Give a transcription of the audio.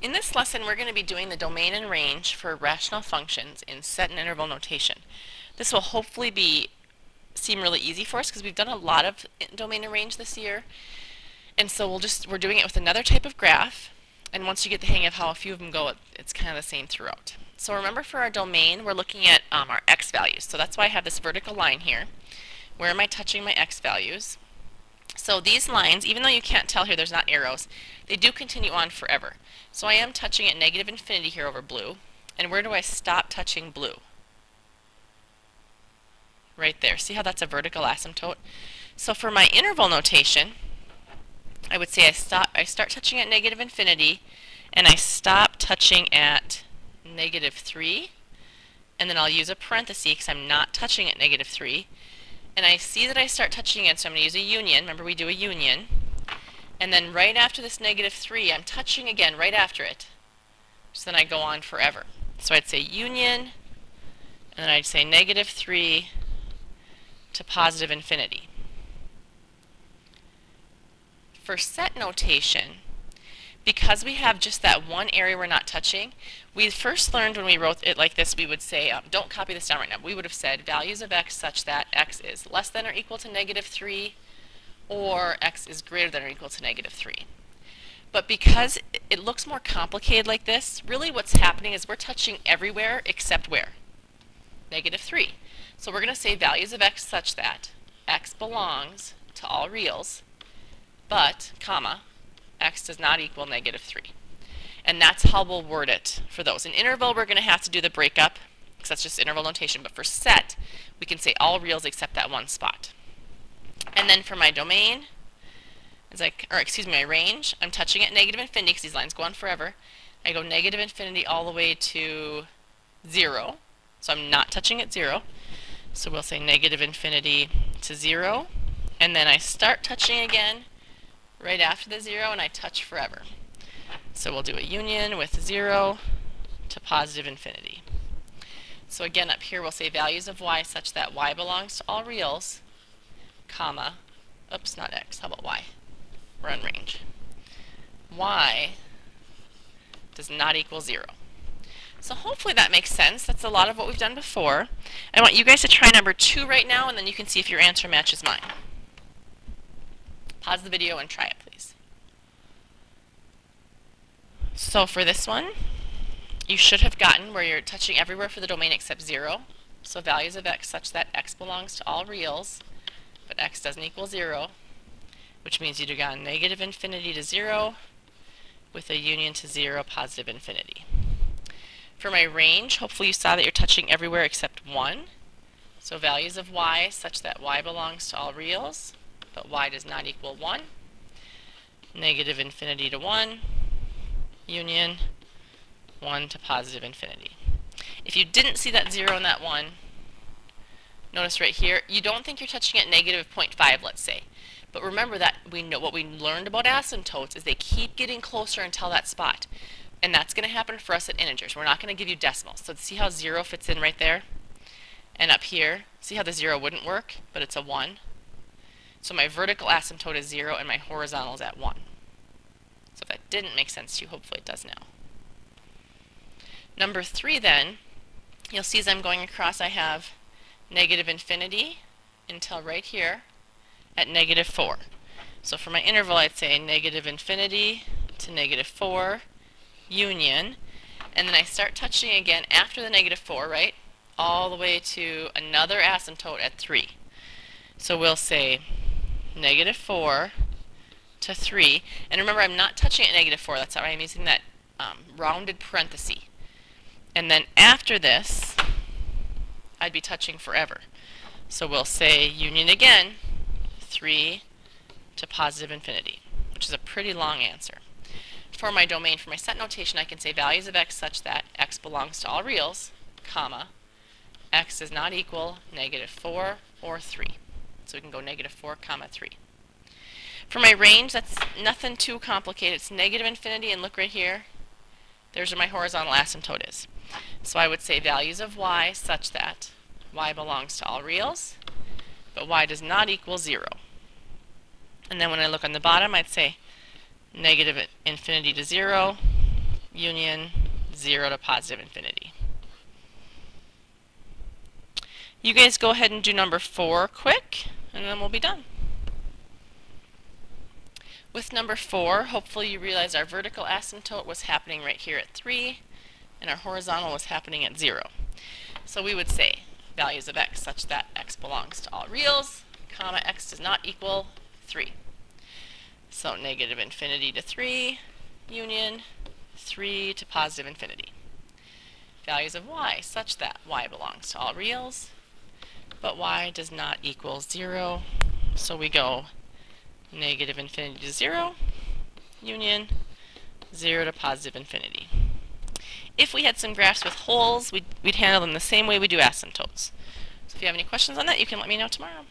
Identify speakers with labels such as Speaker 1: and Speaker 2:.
Speaker 1: In this lesson, we're going to be doing the domain and range for rational functions in set and interval notation. This will hopefully seem really easy for us because we've done a lot of domain and range this year. And so we're doing it with another type of graph. And once you get the hang of how a few of them go, it's kind of the same throughout. So remember, for our domain, we're looking at our x values. So that's why I have this vertical line here. Where am I touching my x values? So these lines, even though you can't tell here there's not arrows, they do continue on forever. So I am touching at negative infinity here over blue. And where do I stop touching blue? Right there. See how that's a vertical asymptote? So for my interval notation, I would say I start touching at negative infinity, and I stop touching at negative 3. And then I'll use a parenthesis because I'm not touching at negative 3. And I see that I start touching it, so I'm going to use a union. Remember, we do a union. And then right after this negative 3, I'm touching again right after it. So then I go on forever. So I'd say union, and then I'd say negative 3 to positive infinity. For set notation, because we have just that one area we're not touching, we first learned when we wrote it like this, we would say, don't copy this down right now, we would have said values of x such that x is less than or equal to negative 3, or x is greater than or equal to negative 3. But because it looks more complicated like this, really what's happening is we're touching everywhere except where? Negative 3. So we're going to say values of x such that x belongs to all reals, but, comma, x does not equal negative 3. And that's how we'll word it for those. In interval, we're going to have to do the breakup, because that's just interval notation. But for set, we can say all reals except that one spot. And then for my domain, my range, I'm touching at negative infinity because these lines go on forever. I go negative infinity all the way to 0. So I'm not touching at 0. So we'll say negative infinity to 0. And then I start touching again right after the 0, and I touch forever. So we'll do a union with 0 to positive infinity. So again, up here we'll say values of y such that y belongs to all reals, comma, oops, not x, how about y? We're on range. Y does not equal 0. So hopefully that makes sense. That's a lot of what we've done before. I want you guys to try number 2 right now, and then you can see if your answer matches mine. Pause the video and try it, please. So for this one, you should have gotten where you're touching everywhere for the domain except 0. So values of x such that x belongs to all reals, but x doesn't equal 0, which means you'd have gone negative infinity to 0 with a union to 0, positive infinity. For my range, hopefully you saw that you're touching everywhere except 1. So values of y such that y belongs to all reals, but y does not equal 1. Negative infinity to 1, union 1 to positive infinity. If you didn't see that 0 and that 1, notice right here, you don't think you're touching at negative 0.5, let's say. But remember that we know what we learned about asymptotes is they keep getting closer until that spot. And that's going to happen for us at integers. We're not going to give you decimals. So see how 0 fits in right there? And up here, see how the 0 wouldn't work, but it's a 1? So my vertical asymptote is 0 and my horizontal is at 1. So if that didn't make sense to you, hopefully it does now. Number 3 then, you'll see as I'm going across I have negative infinity until right here at negative 4. So for my interval I'd say negative infinity to negative 4, union, and then I start touching again after the negative 4, right? All the way to another asymptote at 3. So we'll say negative 4 to 3. And remember, I'm not touching at negative 4. That's why I'm using that rounded parenthesis. And then after this, I'd be touching forever. So we'll say union again, 3 to positive infinity, which is a pretty long answer. For my domain, for my set notation, I can say values of x such that x belongs to all reals, comma, x does not equal negative 4 or 3. So we can go negative 4, comma 3. For my range, that's nothing too complicated. It's negative infinity, and look right here. There's where my horizontal asymptote is. So I would say values of y such that y belongs to all reals, but y does not equal 0. And then when I look on the bottom, I'd say negative infinity to 0, union 0 to positive infinity. You guys go ahead and do number 4 quick, and then we'll be done. With number 4, hopefully you realize our vertical asymptote was happening right here at 3, and our horizontal was happening at 0. So we would say values of x such that x belongs to all reals, comma, x does not equal 3. So negative infinity to 3, union 3 to positive infinity. Values of y such that y belongs to all reals, but y does not equal 0. So we go negative infinity to 0, union 0 to positive infinity. If we had some graphs with holes, we'd handle them the same way we do asymptotes. So if you have any questions on that, you can let me know tomorrow.